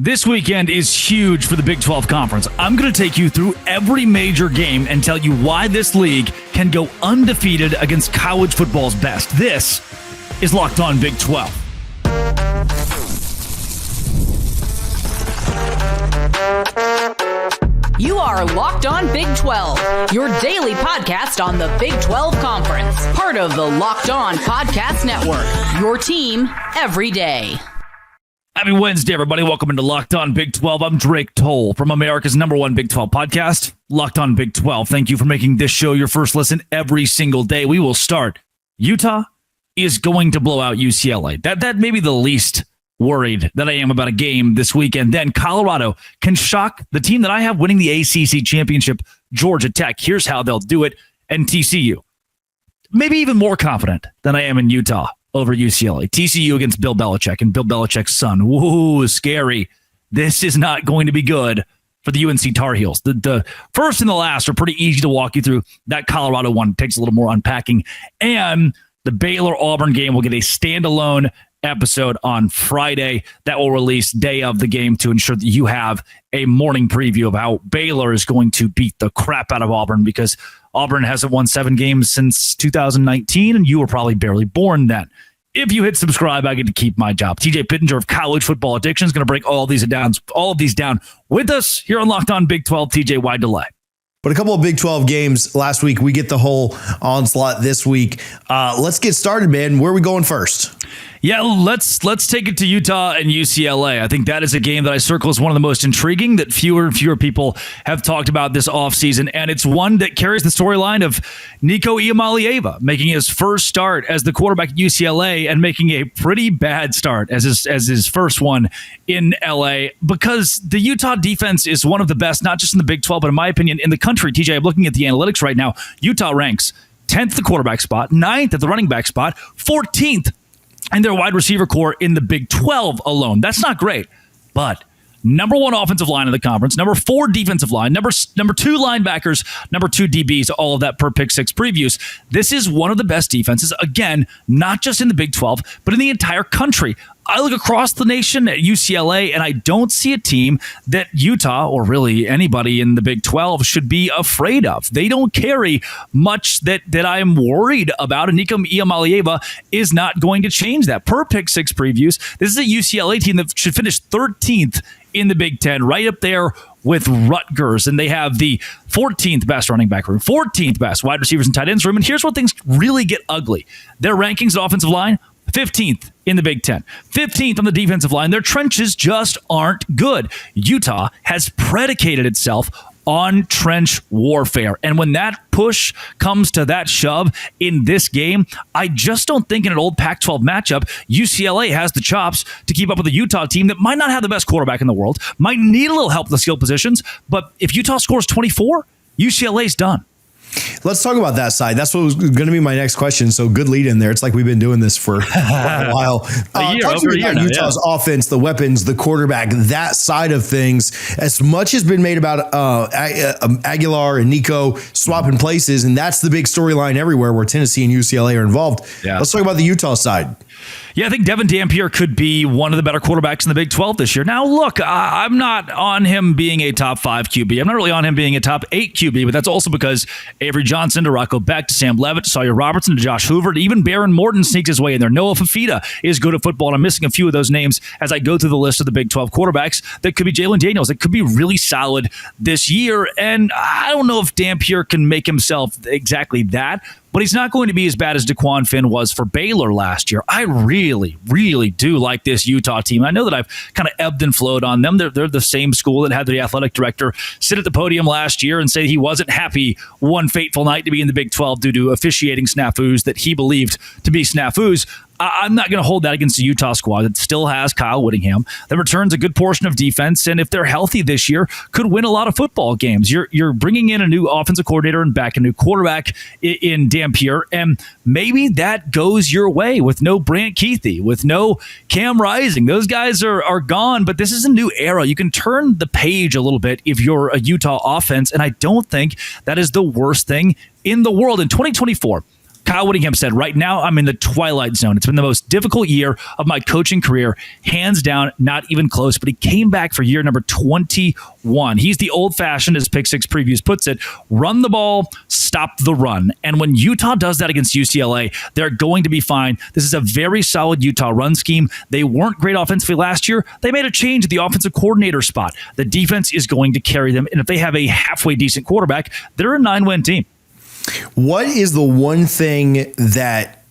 This weekend is huge for the Big 12 Conference. I'm going to take you through every major game and tell you why this league can go undefeated against college football's best. This is Locked On Big 12. You are Locked On Big 12, your daily podcast on the Big 12 Conference. Part of the Locked On Podcast Network, your team every day. Happy Wednesday, everybody. Welcome into Locked On Big 12. I'm Drake Toll from America's #1 Big 12 podcast, Locked On Big 12. Thank you for making this show your first listen every single day. We will start. Utah is going to blow out UCLA. That may be the least worried that I am about a game this weekend. Then Colorado can shock the team that I have winning the ACC championship, Georgia Tech. Here's how they'll do it. And TCU, maybe even more confident than I am in Utah over UCLA. TCU against Bill Belichick and Bill Belichick's son. Whoa, scary. This is not going to be good for the UNC Tar Heels. The first and the last are pretty easy to walk you through. That Colorado one takes a little more unpacking. And the Baylor-Auburn game will get a standalone episode on Friday that will release day of the game to ensure that you have a morning preview of how Baylor is going to beat the crap out of Auburn, because Auburn hasn't won 7 games since 2019, and you were probably barely born then. If you hit subscribe, I get to keep my job. TJ Pittenger of College Football Addiction is going to break all of these down with us here on Locked On Big 12. TJ, why delay? But a couple of Big 12 games last week. We get the whole onslaught this week. Let's get started, man. Where are we going first? Yeah, let's take it to Utah and UCLA. I think that is a game that I circle as one of the most intriguing that fewer and fewer people have talked about this offseason. And it's one that carries the storyline of Nico Iamaleava making his first start as the quarterback at UCLA and making a pretty bad start as his first one in LA, because the Utah defense is one of the best, not just in the Big 12, but in my opinion, in the country. TJ, I'm looking at the analytics right now. Utah ranks 10th at the quarterback spot, 9th at the running back spot, 14th and their wide receiver core in the Big 12 alone. That's not great, but number 1 offensive line in the conference, number 4 defensive line, number 2 linebackers, number 2 DBs, all of that per Pick 6 previews. This is one of the best defenses, again, not just in the Big 12, but in the entire country. I look across the nation at UCLA, and I don't see a team that Utah, or really anybody in the Big 12, should be afraid of. They don't carry much that I am worried about, and Nico Iamaleava is not going to change that. Per Pick 6 previews, this is a UCLA team that should finish 13th in the Big 10, right up there with Rutgers, and they have the 14th best running back room, 14th best wide receivers and tight ends room. And here's where things really get ugly. Their rankings at offensive line, 15th in the Big 10, 15th on the defensive line. Their trenches just aren't good. Utah has predicated itself on trench warfare. And when that push comes to that shove in this game, I just don't think in an old Pac-12 matchup, UCLA has the chops to keep up with a Utah team that might not have the best quarterback in the world, might need a little help with the skill positions. But if Utah scores 24, UCLA's done. Let's talk about that side. That's what was going to be my next question. So good lead in there. It's like we've been doing this for a while. Talk to me about Utah's offense, the weapons, the quarterback, that side of things. As much has been made about Aguilar and Nico swapping places, and that's the big storyline everywhere where Tennessee and UCLA are involved. Yeah. Let's talk about the Utah side. Yeah, I think Devon Dampier could be one of the better quarterbacks in the Big 12 this year. Now, look, I'm not on him being a top 5 QB. I'm not really on him being a top 8 QB, but that's also because Avery Johnson to Rocco Beck to Sam Levitt to Sawyer Robertson to Josh Hoover to even Baron Morton sneaks his way in there. Noah Fafita is good at football, and I'm missing a few of those names as I go through the list of the Big 12 quarterbacks. That could be Jalen Daniels. It could be really solid this year, and I don't know if Dampier can make himself exactly that, but he's not going to be as bad as DeQuan Finn was for Baylor last year. I really, really do like this Utah team. I know that I've kind of ebbed and flowed on them. They're the same school that had the athletic director sit at the podium last year and say he wasn't happy one fateful night to be in the Big 12 due to officiating snafus that he believed to be snafus. I'm not going to hold that against the Utah squad that still has Kyle Whittingham, that returns a good portion of defense, and if they're healthy this year, could win a lot of football games. You're bringing in a new offensive coordinator and back a new quarterback in Dampier, and maybe that goes your way with no Brant Keithy, with no Cam Rising. Those guys are gone, but this is a new era. You can turn the page a little bit if you're a Utah offense, and I don't think that is the worst thing in the world. In 2024, Kyle Whittingham said, right now I'm in the twilight zone. It's been the most difficult year of my coaching career. Hands down, not even close. But he came back for year number 21. He's the old-fashioned, as Pick Six Previews puts it, run the ball, stop the run. And when Utah does that against UCLA, they're going to be fine. This is a very solid Utah run scheme. They weren't great offensively last year. They made a change at the offensive coordinator spot. The defense is going to carry them. And if they have a halfway decent quarterback, they're a 9-win team. What is the one thing that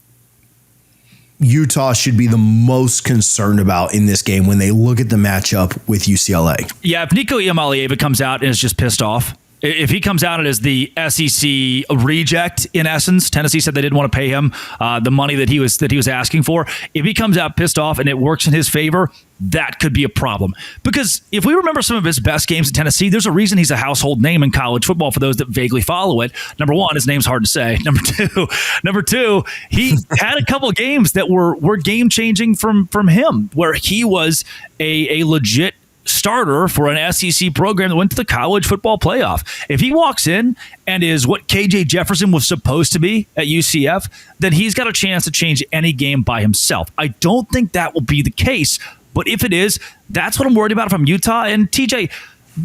Utah should be the most concerned about in this game when they look at the matchup with UCLA? Yeah, if Nico Iamaleava comes out and is just pissed off, if he comes out as the SEC reject, in essence, Tennessee said they didn't want to pay him the money that he was asking for. If he comes out pissed off and it works in his favor, that could be a problem. Because if we remember some of his best games at Tennessee, there's a reason he's a household name in college football for those that vaguely follow it. Number one, his name's hard to say. Number two, he had a couple of games that were game changing from him, where he was a legit starter for an SEC program that went to the college football playoff. If he walks in and is what KJ Jefferson was supposed to be at UCF, then he's got a chance to change any game by himself. I don't think that will be the case, but if it is, that's what I'm worried about from Utah. And TJ,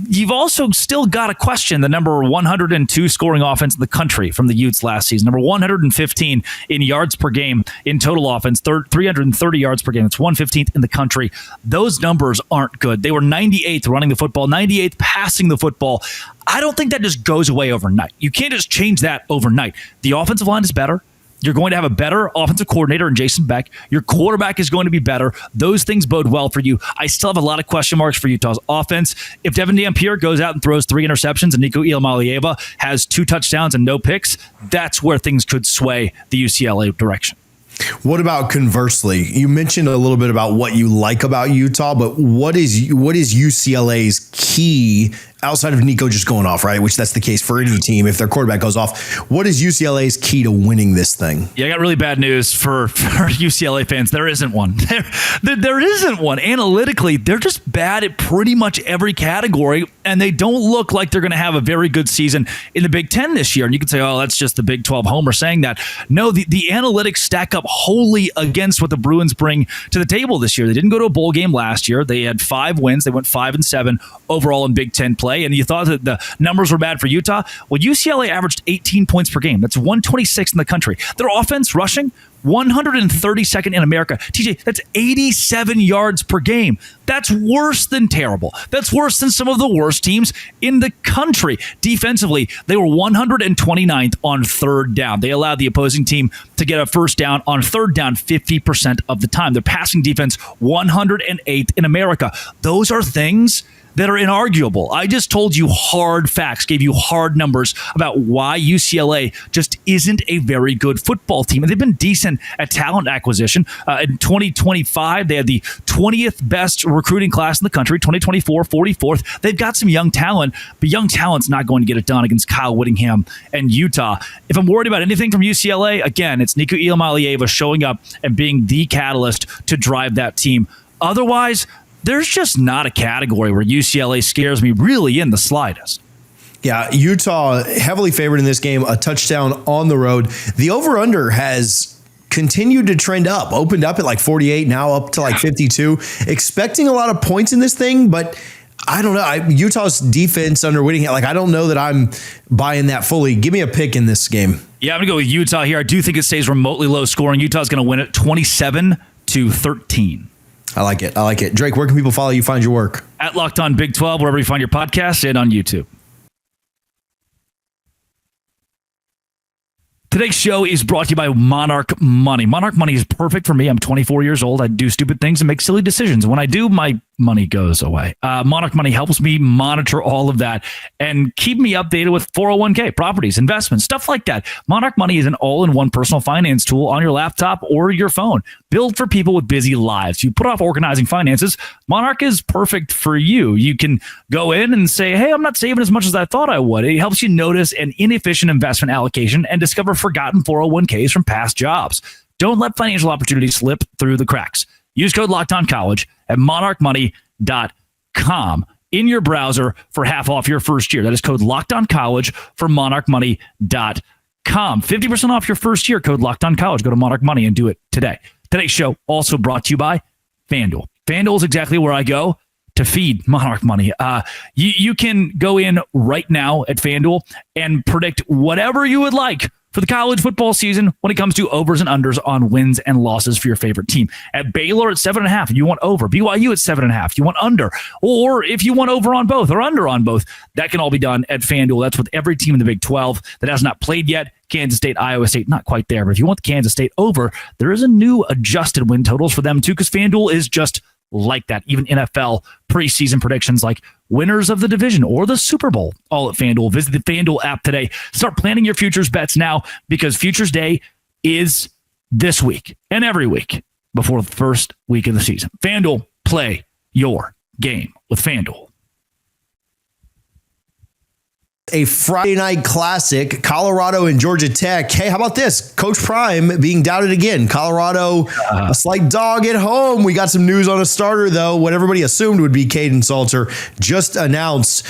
you've also still got to question the number 102 scoring offense in the country from the Utes last season. Number 115 in yards per game in total offense, 330 yards per game. It's 115th in the country. Those numbers aren't good. They were 98th running the football, 98th passing the football. I don't think that just goes away overnight. You can't just change that overnight. The offensive line is better. You're going to have a better offensive coordinator in Jason Beck. Your quarterback is going to be better. Those things bode well for you. I still have a lot of question marks for Utah's offense. If Devon Dampier goes out and throws 3 interceptions and Nico Iamaleava has 2 touchdowns and no picks, that's where things could sway the UCLA direction. What about conversely? You mentioned a little bit about what you like about Utah, but what is UCLA's key outside of Nico just going off, right? Which that's the case for any team if their quarterback goes off. What is UCLA's key to winning this thing? Yeah, I got really bad news for UCLA fans. There isn't one. There isn't one. Analytically, they're just bad at pretty much every category, and they don't look like they're going to have a very good season in the Big Ten this year. And you can say, oh, that's just the Big 12 homer saying that. No, the analytics stack up wholly against what the Bruins bring to the table this year. They didn't go to a bowl game last year. They had 5 wins. They went 5-7 overall in Big Ten play. And you thought that the numbers were bad for Utah. Well, UCLA averaged 18 points per game. That's 126 in the country. Their offense rushing 132nd in America. TJ, that's 87 yards per game. That's worse than terrible. That's worse than some of the worst teams in the country. Defensively, they were 129th on third down. They allowed the opposing team to get a first down on third down 50% of the time. Their passing defense, 108th in America. Those are things that are inarguable. I just told you hard facts, gave you hard numbers about why UCLA just isn't a very good football team. And they've been decent at talent acquisition. In 2025, they had the 20th best recruiting class in the country, 2024, 44th. They've got some young talent, but young talent's not going to get it done against Kyle Whittingham and Utah. If I'm worried about anything from UCLA, again, it's Nico Iamaleava showing up and being the catalyst to drive that team. Otherwise, there's just not a category where UCLA scares me really in the slightest. Yeah, Utah heavily favored in this game, a touchdown on the road. The over-under has continued to trend up, opened up at like 48, now up to like 52. Expecting a lot of points in this thing, but I don't know. Utah's defense under Whittingham, I don't know that I'm buying that fully. Give me a pick in this game. Yeah, I'm going to go with Utah here. I do think it stays remotely low scoring. Utah's going to win it 27-13. I like it. Drake, where can people follow you, find your work? At Locked On Big 12, wherever you find your podcast, and on YouTube. Today's show is brought to you by Monarch Money. Monarch Money is perfect for me. I'm 24 years old. I do stupid things and make silly decisions. When I do, my money goes away. Monarch Money helps me monitor all of that and keep me updated with 401k, properties, investments, stuff like that. Monarch Money is an all-in-one personal finance tool on your laptop or your phone, built for people with busy lives. You put off organizing finances, Monarch is perfect for you. You can go in and say, hey, I'm not saving as much as I thought I would. It helps you notice an inefficient investment allocation and discover forgotten 401ks from past jobs. Don't let financial opportunities slip through the cracks. Use code LOCKEDONCollege at monarchmoney.com in your browser for half off your first year. That is code LOCKEDONCollege for monarchmoney.com. FanDuel.com. 50% off your first year. Code Locked On College. Go to Monarch Money and do it today. Today's show also brought to you by FanDuel. FanDuel is exactly where I go to feed Monarch Money. You can go in right now at FanDuel and predict whatever you would like for the college football season when it comes to overs and unders on wins and losses for your favorite team. At Baylor at 7.5, you want over. BYU at 7.5, you want under. Or if you want over on both or under on both, that can all be done at FanDuel. That's with every team in the Big 12 that has not played yet. Kansas State, Iowa State, not quite there. But if you want the Kansas State over, there is a new adjusted win totals for them too, because FanDuel is just like that. Even NFL preseason predictions like winners of the division or the Super Bowl, all at FanDuel. Visit the FanDuel app today. Start planning your futures bets now, because Futures Day is this week and every week before the first week of the season. FanDuel, play your game with FanDuel. A Friday night classic, Colorado and Georgia Tech. Hey, how about this? Coach Prime being doubted again. Colorado, a slight dog at home. We got some news on a starter, though. What everybody assumed would be Caden Salter just announced.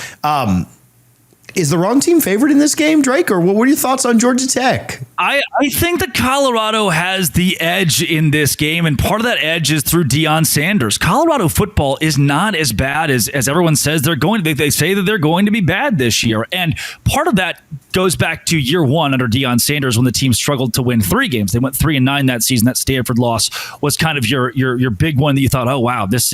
Is the wrong team favored in this game, Drake? Or what were your thoughts on Georgia Tech? I think that Colorado has the edge in this game, and part of that edge is through Deion Sanders. Colorado football is not as bad as everyone says they're going to be. They say that they're going to be bad this year, and part of that goes back to year one under Deion Sanders when the team struggled to win 3 games. They went 3-9 that season. That Stanford loss was kind of your big one that you thought, oh wow, this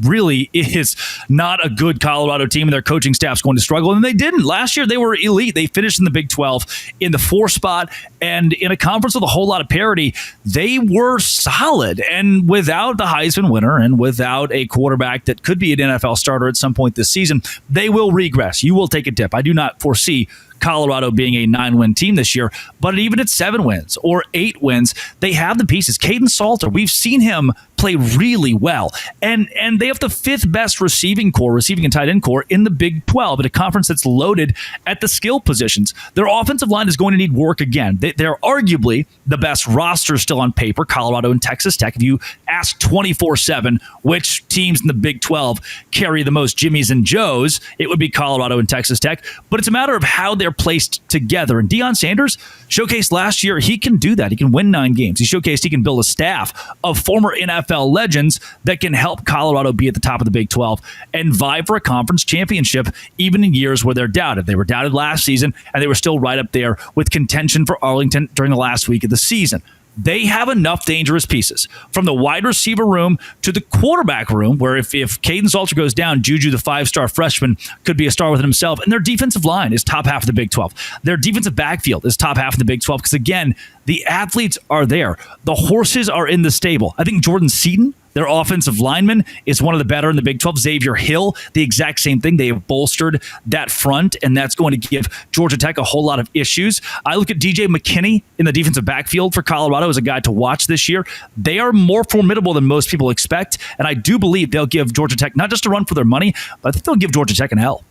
really is not a good Colorado team, and their coaching staff's going to struggle, and they didn't. Last year they were elite. They finished in the Big 12 in the 4 spot, and in a conference with a whole lot of parity, they were solid. And without the Heisman winner and without a quarterback that could be an NFL starter at some point this season, they will regress. You will take a dip. I do not foresee Colorado being a 9-win team this year, but even at 7 wins or 8 wins, they have the pieces. Caden Salter, we've seen him play really well, and they have the 5th best receiving and tight end core in the Big 12 at a conference that's loaded at the skill positions. Their offensive line is going to need work again. They're arguably the best roster still on paper, Colorado and Texas Tech. If you ask 24/7 which teams in the Big 12 carry the most Jimmies and Joes, it would be Colorado and Texas Tech, but it's a matter of how they're placed together. And Deion Sanders showcased last year he can do that. He can win 9 games. He showcased he can build a staff of former NFL legends that can help Colorado be at the top of the Big 12 and vie for a conference championship even in years where they're doubted. They were doubted last season, and they were still right up there with contention for Arlington during the last week of the season. They have enough dangerous pieces from the wide receiver room to the quarterback room, where if Caden Salter goes down, Juju, the 5-star freshman, could be a star within himself. And their defensive line is top half of the Big 12. Their defensive backfield is top half of the Big 12 because, again, the athletes are there. The horses are in the stable. I think Jordan Seaton, their offensive lineman, is one of the better in the Big 12. Xavier Hill, the exact same thing. They have bolstered that front, and that's going to give Georgia Tech a whole lot of issues. I look at DJ McKinney in the defensive backfield for Colorado as a guy to watch this year. They are more formidable than most people expect, and I do believe they'll give Georgia Tech not just a run for their money, but I think they'll give Georgia Tech an L.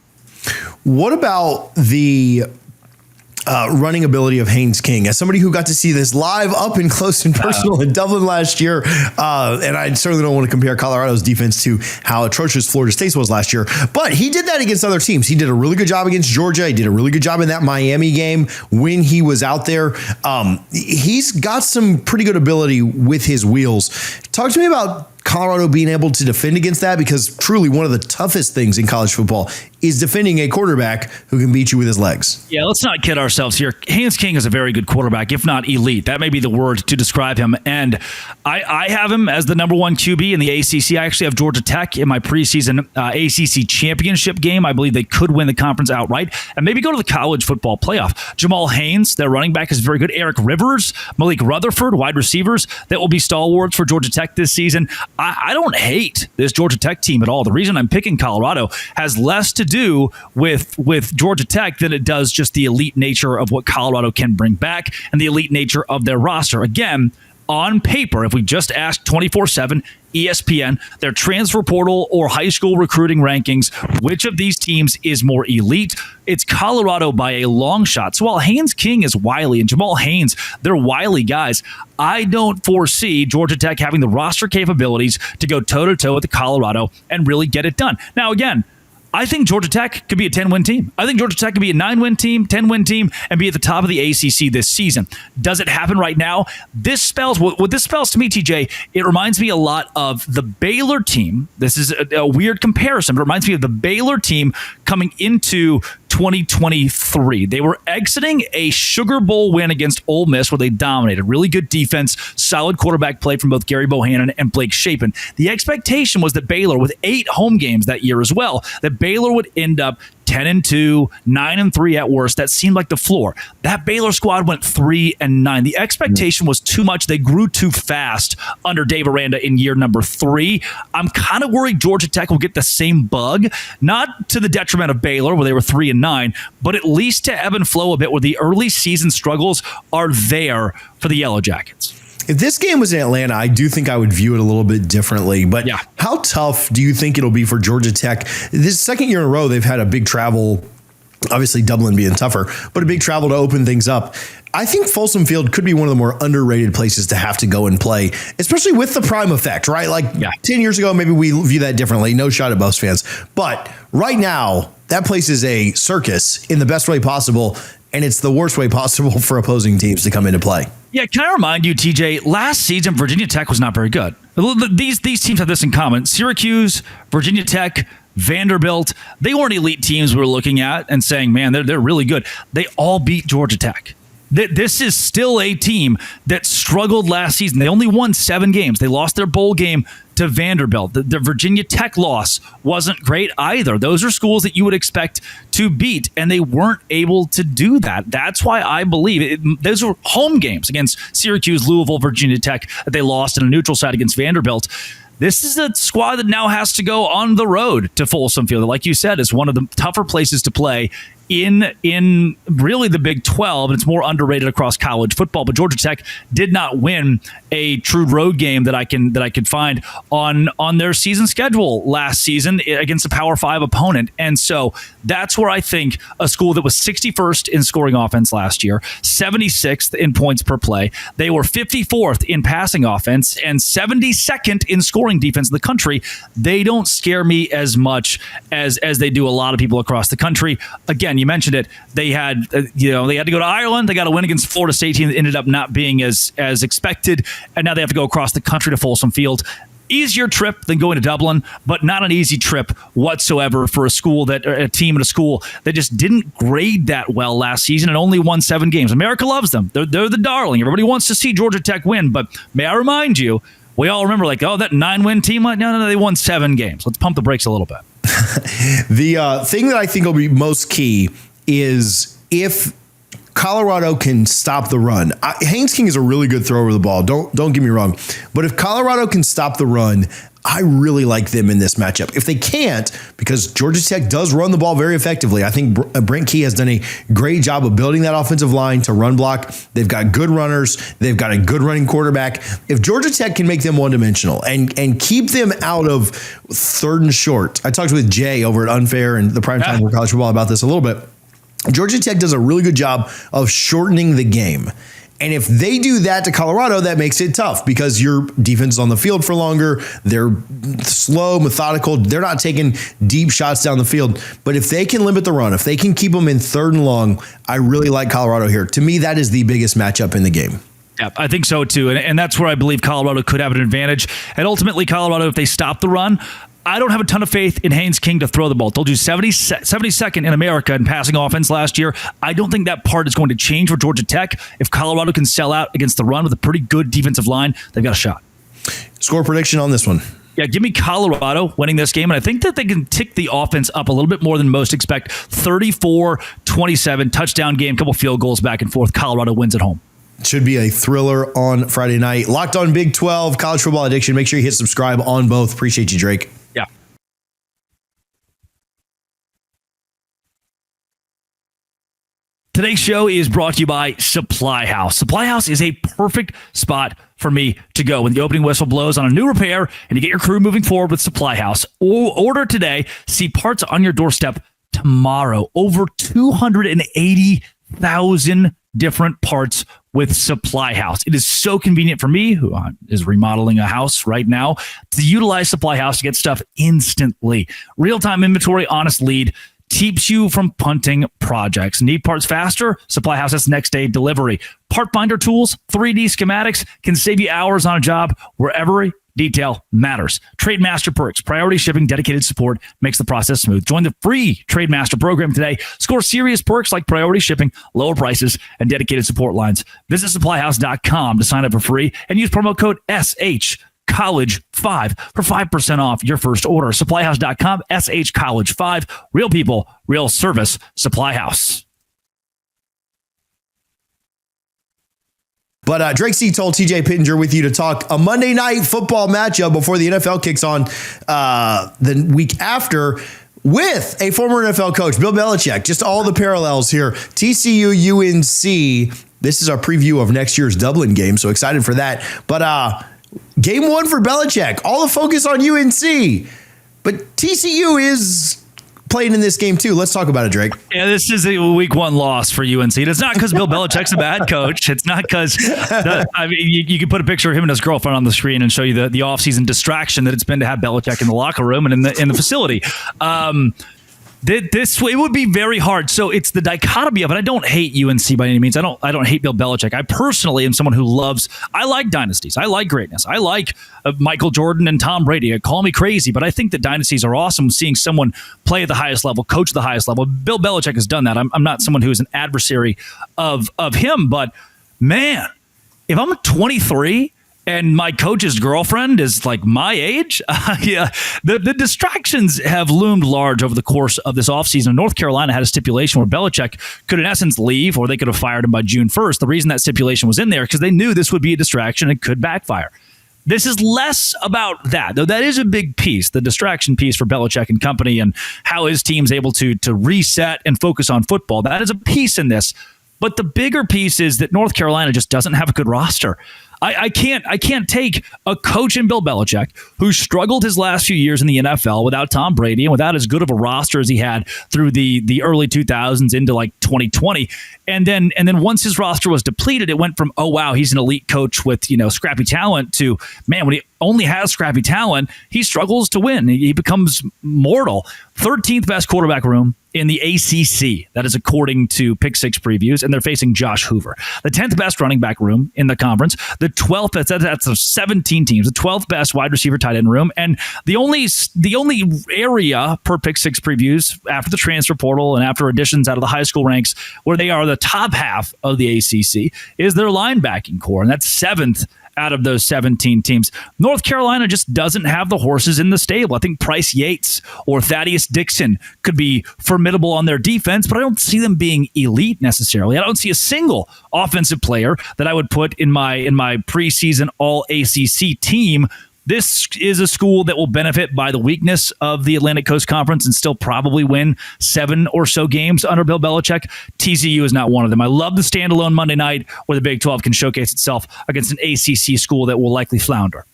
What about the running ability of Haynes King? As somebody who got to see this live up and close and personal in Dublin last year, and I certainly don't want to compare Colorado's defense to how atrocious Florida State's was last year, but he did that against other teams. He did a really good job against Georgia. He did a really good job in that Miami game when he was out there. He's got some pretty good ability with his wheels. Talk to me about Colorado being able to defend against that, because truly one of the toughest things in college football is defending a quarterback who can beat you with his legs. Yeah, let's not kid ourselves here. Haynes King is a very good quarterback, if not elite. That may be the word to describe him. And I have him as the number 1 QB in the ACC. I actually have Georgia Tech in my preseason ACC championship game. I believe they could win the conference outright and maybe go to the college football playoff. Jamal Haynes, their running back, is very good. Eric Rivers, Malik Rutherford, wide receivers that will be stalwarts for Georgia Tech this season. I don't hate this Georgia Tech team at all. The reason I'm picking Colorado has less to do with Georgia Tech than it does just the elite nature of what Colorado can bring back and the elite nature of their roster. Again, on paper, if we just ask 24/7, ESPN, their transfer portal or high school recruiting rankings, which of these teams is more elite? It's Colorado by a long shot. So while Haynes King is wily and Jamal Haynes, they're wily guys, I don't foresee Georgia Tech having the roster capabilities to go toe-to-toe with the Colorado and really get it done. Now, again, I think Georgia Tech could be a 10-win team. I think Georgia Tech could be a 9-win team, 10-win team, and be at the top of the ACC this season. Does it happen right now? What this spells to me, TJ, it reminds me a lot of the Baylor team. This is a weird comparison, but it reminds me of the Baylor team coming into 2023. They were exiting a Sugar Bowl win against Ole Miss where they dominated. Really good defense, solid quarterback play from both Gary Bohannon and Blake Shapen. The expectation was that Baylor, with 8 home games that year as well, that Baylor would end up 10-2, 9-3 at worst. That seemed like the floor. That Baylor squad went 3-9. The expectation was too much. They grew too fast under Dave Aranda in year number 3. I'm kind of worried Georgia Tech will get the same bug, not to the detriment of Baylor where they were 3-9, but at least to ebb and flow a bit where the early season struggles are there for the Yellow Jackets. If this game was in Atlanta, I do think I would view it a little bit differently. But how tough do you think it'll be for Georgia Tech? This second year in a row, they've had a big travel, obviously Dublin being tougher, but a big travel to open things up. I think Folsom Field could be one of the more underrated places to have to go and play, especially with the prime effect, right? 10 years ago, maybe we view that differently. No shot at Buffs fans. But right now, that place is a circus in the best way possible, and it's the worst way possible for opposing teams to come into play. Yeah, can I remind you, TJ, last season, Virginia Tech was not very good. These teams have this in common. Syracuse, Virginia Tech, Vanderbilt, they weren't elite teams we were looking at and saying, man, they're really good. They all beat Georgia Tech. This is still a team that struggled last season. They only won 7 games. They lost their bowl game to Vanderbilt. The Virginia Tech loss wasn't great either. Those are schools that you would expect to beat, and they weren't able to do that. That's why I believe those were home games against Syracuse, Louisville, Virginia Tech that they lost in a neutral site against Vanderbilt. This is a squad that now has to go on the road to Folsom Field. Like you said, it's one of the tougher places to play in really the Big 12, and it's more underrated across college football. But Georgia Tech did not win a true road game that I could find on their season schedule last season against a Power 5 opponent. And so that's where I think a school that was 61st in scoring offense last year, 76th in points per play, they were 54th in passing offense and 72nd in scoring defense in the country. They don't scare me as much as they do a lot of people across the country. Again, you mentioned it. They had they had to go to Ireland. They got a win against Florida State team that ended up not being as expected, and now they have to go across the country to Folsom Field. Easier trip than going to Dublin, but not an easy trip whatsoever for a team and a school that just didn't grade that well last season and only won 7 games. America loves them. They're the darling. Everybody wants to see Georgia Tech win, but may I remind you, we all remember that 9-win team. No, they won 7 games. Let's pump the brakes a little bit. The thing that I think will be most key is if Colorado can stop the run. Haynes King is a really good thrower of the ball. Don't get me wrong. But if Colorado can stop the run, I really like them in this matchup. If they can't, because Georgia Tech does run the ball very effectively, I think Brent Key has done a great job of building that offensive line to run block. They've got good runners. They've got a good running quarterback. If Georgia Tech can make them one-dimensional and keep them out of 3rd and short. I talked with Jay over at Unfair and the Primetime for College Football about this a little bit. Georgia Tech does a really good job of shortening the game. And if they do that to Colorado, that makes it tough because your defense is on the field for longer. They're slow, methodical. They're not taking deep shots down the field. But if they can limit the run, if they can keep them in 3rd and long, I really like Colorado here. To me, that is the biggest matchup in the game. Yeah, I think so too. And that's where I believe Colorado could have an advantage. And ultimately, Colorado, if they stop the run, I don't have a ton of faith in Haynes King to throw the ball. Told you 72nd in America in passing offense last year. I don't think that part is going to change for Georgia Tech. If Colorado can sell out against the run with a pretty good defensive line, they've got a shot. Score prediction on this one. Yeah, give me Colorado winning this game, and I think that they can tick the offense up a little bit more than most expect. 34-27, touchdown game, couple field goals back and forth. Colorado wins at home. Should be a thriller on Friday night. Locked on Big 12, College Football Addiction. Make sure you hit subscribe on both. Appreciate you, Drake. Yeah. Today's show is brought to you by Supply House. Supply House is a perfect spot for me to go when the opening whistle blows on a new repair and you get your crew moving forward with Supply House. Order today. See parts on your doorstep tomorrow. Over 280,000 different parts with Supply House. It is so convenient for me, who is remodeling a house right now, to utilize Supply House to get stuff instantly. Real-time inventory, honest lead, keeps you from punting projects. Need parts faster? Supply House has next day delivery. Part finder tools, 3D schematics can save you hours on a job wherever detail matters. Trademaster perks, priority shipping, dedicated support makes the process smooth. Join the free Trademaster program today. Score serious perks like priority shipping, lower prices, and dedicated support lines. Visit supplyhouse.com to sign up for free and use promo code SHCollege5 for 5% off your first order. Supplyhouse.com, SHCollege5. Real people, real service. Supply House. But Drake C told TJ Pittenger with you to talk a Monday night football matchup before the NFL kicks on the week after with a former NFL coach, Bill Belichick. Just all the parallels here. TCU, UNC. This is our preview of next year's Dublin game, so excited for that. But game one for Belichick. All the focus on UNC. But TCU is playing in this game too. Let's talk about it, Drake. Yeah, this is a week one loss for UNC. It's not because Bill Belichick's a bad coach. It's not because you can put a picture of him and his girlfriend on the screen and show you the offseason distraction that it's been to have Belichick in the locker room and in the facility. It would be very hard. So it's the dichotomy of it. I don't hate UNC by any means. I don't hate Bill Belichick. I personally am someone who I like dynasties. I like greatness. I like Michael Jordan and Tom Brady. Call me crazy, but I think that dynasties are awesome. Seeing someone play at the highest level, coach at the highest level. Bill Belichick has done that. I'm not someone who is an adversary of him, but man, if I'm 23 and my coach's girlfriend is like my age, the distractions have loomed large over the course of this offseason. North Carolina had a stipulation where Belichick could, in essence, leave, or they could have fired him by June 1st. The reason that stipulation was in there because they knew this would be a distraction and could backfire. This is less about that, though that is a big piece, the distraction piece for Belichick and company and how his team's able to reset and focus on football. That is a piece in this. But the bigger piece is that North Carolina just doesn't have a good roster. I can't take a coach in Bill Belichick who struggled his last few years in the NFL without Tom Brady and without as good of a roster as he had through the early 2000s into like 2020. And then once his roster was depleted, it went from, oh, wow, he's an elite coach with, scrappy talent to, man, when he only has scrappy talent, he struggles to win. He becomes mortal. 13th best quarterback room in the ACC. That is according to Pick Six previews, and they're facing Josh Hoover. The 10th best running back room in the conference. The 12th, that's 17 teams. The 12th best wide receiver tight end room. And the only area per Pick Six previews after the transfer portal and after additions out of the high school ranks where they are the top half of the ACC is their linebacking core, and that's 7th out of those 17 teams. North Carolina just doesn't have the horses in the stable. I think Bryce Yates or Thaddeus Dixon could be formidable on their defense, but I don't see them being elite necessarily. I don't see a single offensive player that I would put in my preseason all ACC team. This is a school that will benefit by the weakness of the Atlantic Coast Conference and still probably win 7 or so games under Bill Belichick. TCU is not one of them. I love the standalone Monday night where the Big 12 can showcase itself against an ACC school that will likely flounder.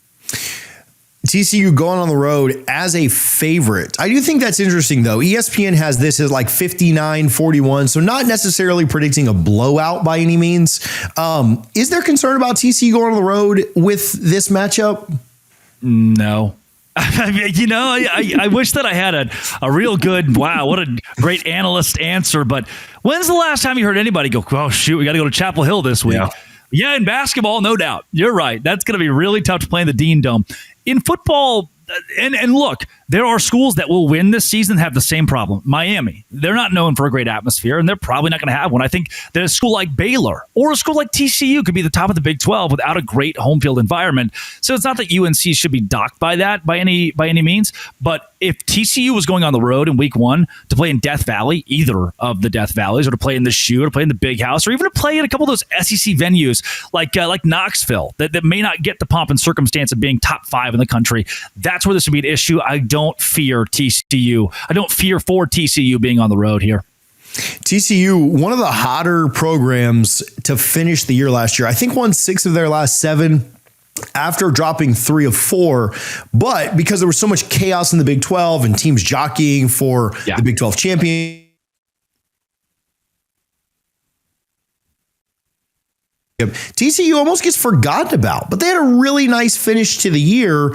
TCU going on the road as a favorite. I do think that's interesting, though. ESPN has this as like 59-41, so not necessarily predicting a blowout by any means. Is there concern about TCU going on the road with this matchup? No. I wish that I had a real good, wow, what a great analyst answer. But when's the last time you heard anybody go, oh, shoot, we got to go to Chapel Hill this week? Yeah, in basketball, no doubt. You're right. That's going to be really tough to play in the Dean Dome. In football, and look, there are schools that will win this season have the same problem. Miami, they're not known for a great atmosphere, and they're probably not going to have one. I think that a school like Baylor or a school like TCU could be the top of the Big 12 without a great home field environment. So it's not that UNC should be docked by that by any means, but if TCU was going on the road in week 1 to play in Death Valley, either of the Death Valleys, or to play in the Shoe, or to play in the Big House, or even to play in a couple of those SEC venues like Knoxville that may not get the pomp and circumstance of being top 5 in the country, that's where this would be an issue. I don't fear TCU. I don't fear for TCU being on the road here. TCU, one of the hotter programs to finish the year last year. I think won 6 of their last 7 after dropping 3 of 4. But because there was so much chaos in the Big 12 and teams jockeying for the Big 12 champion, TCU almost gets forgotten about, but they had a really nice finish to the year.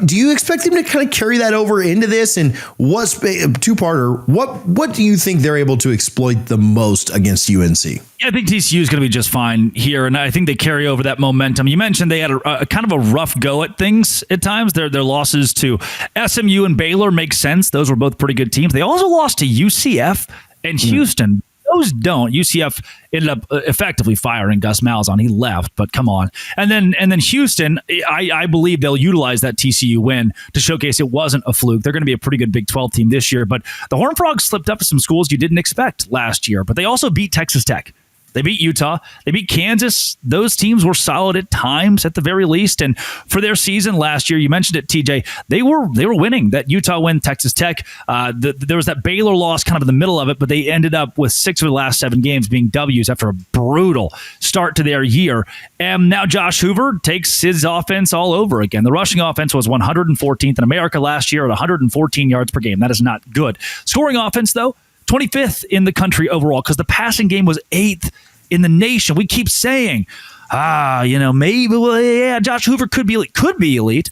Do you expect them to kind of carry that over into this? And what's two-parter? What do you think they're able to exploit the most against UNC? Yeah, I think TCU is going to be just fine here, and I think they carry over that momentum. You mentioned they had a kind of a rough go at things at times. Their losses to SMU and Baylor make sense. Those were both pretty good teams. They also lost to UCF and Houston. Those don't. UCF ended up effectively firing Gus Malzahn. He left, but come on. And then Houston, I believe they'll utilize that TCU win to showcase it wasn't a fluke. They're going to be a pretty good Big 12 team this year, but the Horned Frogs slipped up to some schools you didn't expect last year, but they also beat Texas Tech. They beat Utah. They beat Kansas. Those teams were solid at times, at the very least. And for their season last year, you mentioned it, TJ. They were winning. That Utah win, Texas Tech. There was that Baylor loss kind of in the middle of it, but they ended up with 6 of the last 7 games being W's after a brutal start to their year. And now Josh Hoover takes his offense all over again. The rushing offense was 114th in America last year at 114 yards per game. That is not good. Scoring offense, though, 25th in the country overall, because the passing game was 8th in the nation. We keep saying, maybe, Josh Hoover could be elite.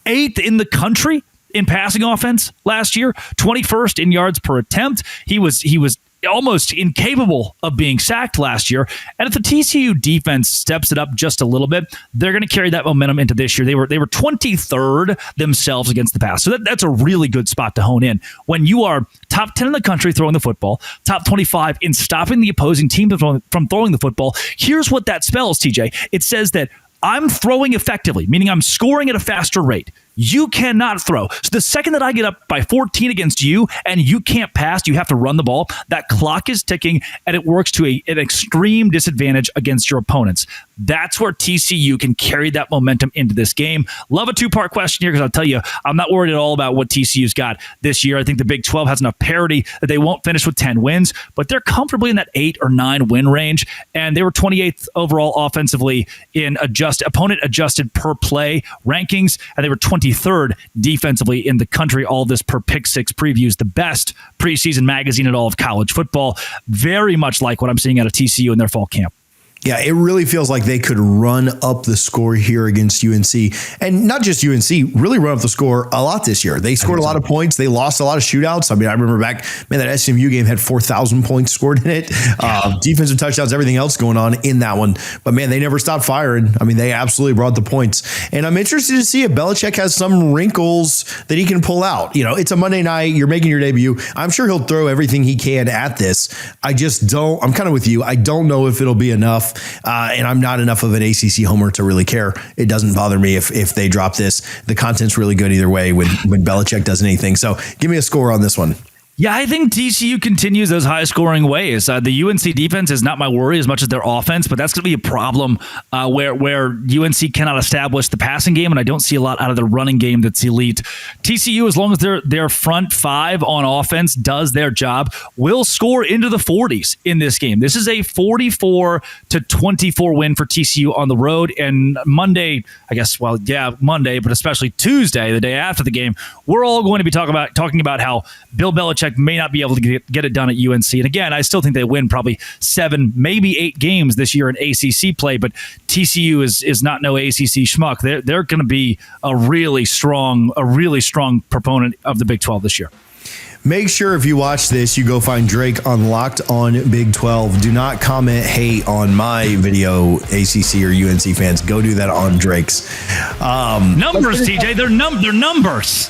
8th in the country in passing offense last year, 21st in yards per attempt. He was almost incapable of being sacked last year. And if the TCU defense steps it up just a little bit, they're going to carry that momentum into this year. They were 23rd themselves against the pass. So that's a really good spot to hone in. When you are top 10 in the country throwing the football, top 25 in stopping the opposing team from throwing the football, here's what that spells, TJ. It says that I'm throwing effectively, meaning I'm scoring at a faster rate. You cannot throw. So the second that I get up by 14 against you and you can't pass, you have to run the ball, that clock is ticking and it works to an extreme disadvantage against your opponents. That's where TCU can carry that momentum into this game. Love a two-part question here because I'll tell you, I'm not worried at all about what TCU's got this year. I think the Big 12 has enough parity that they won't finish with 10 wins, but they're comfortably in that 8 or 9 win range, and they were 28th overall offensively in opponent-adjusted per play rankings, and they were 23rd defensively in the country. All this per Pick Six Previews, the best preseason magazine in all of college football. Very much like what I'm seeing out of TCU in their fall camp. Yeah, it really feels like they could run up the score here against UNC. And not just UNC, really run up the score a lot this year. They scored a lot of points. They lost a lot of shootouts. I mean, I remember back, that SMU game had 4,000 points scored in it. Defensive touchdowns, everything else going on in that one. But, man, they never stopped firing. I mean, they absolutely brought the points. And I'm interested to see if Belichick has some wrinkles that he can pull out. It's a Monday night. You're making your debut. I'm sure he'll throw everything he can at this. I'm kind of with you. I don't know if it'll be enough. And I'm not enough of an ACC homer to really care. It doesn't bother me if they drop this. The content's really good either way when Belichick does anything. So give me a score on this one. Yeah, I think TCU continues those high-scoring ways. The UNC defense is not my worry as much as their offense, but that's going to be a problem where UNC cannot establish the passing game, and I don't see a lot out of the running game that's elite. TCU, as long as their front 5 on offense does their job, will score into the 40s in this game. This is a 44-24 win for TCU on the road, and Monday, Monday, but especially Tuesday, the day after the game, we're all going to be talking about how Bill Belichick may not be able to get it done at UNC. And again, I still think they win probably 7, maybe 8 games this year in ACC play, but TCU is not no ACC schmuck. They're going to be a really strong proponent of the Big 12 this year. Make sure if you watch this, you go find Drake on Locked On Big 12. Do not comment hate on my video, ACC or UNC fans. Go do that on Drake's. Numbers, TJ. They're numbers.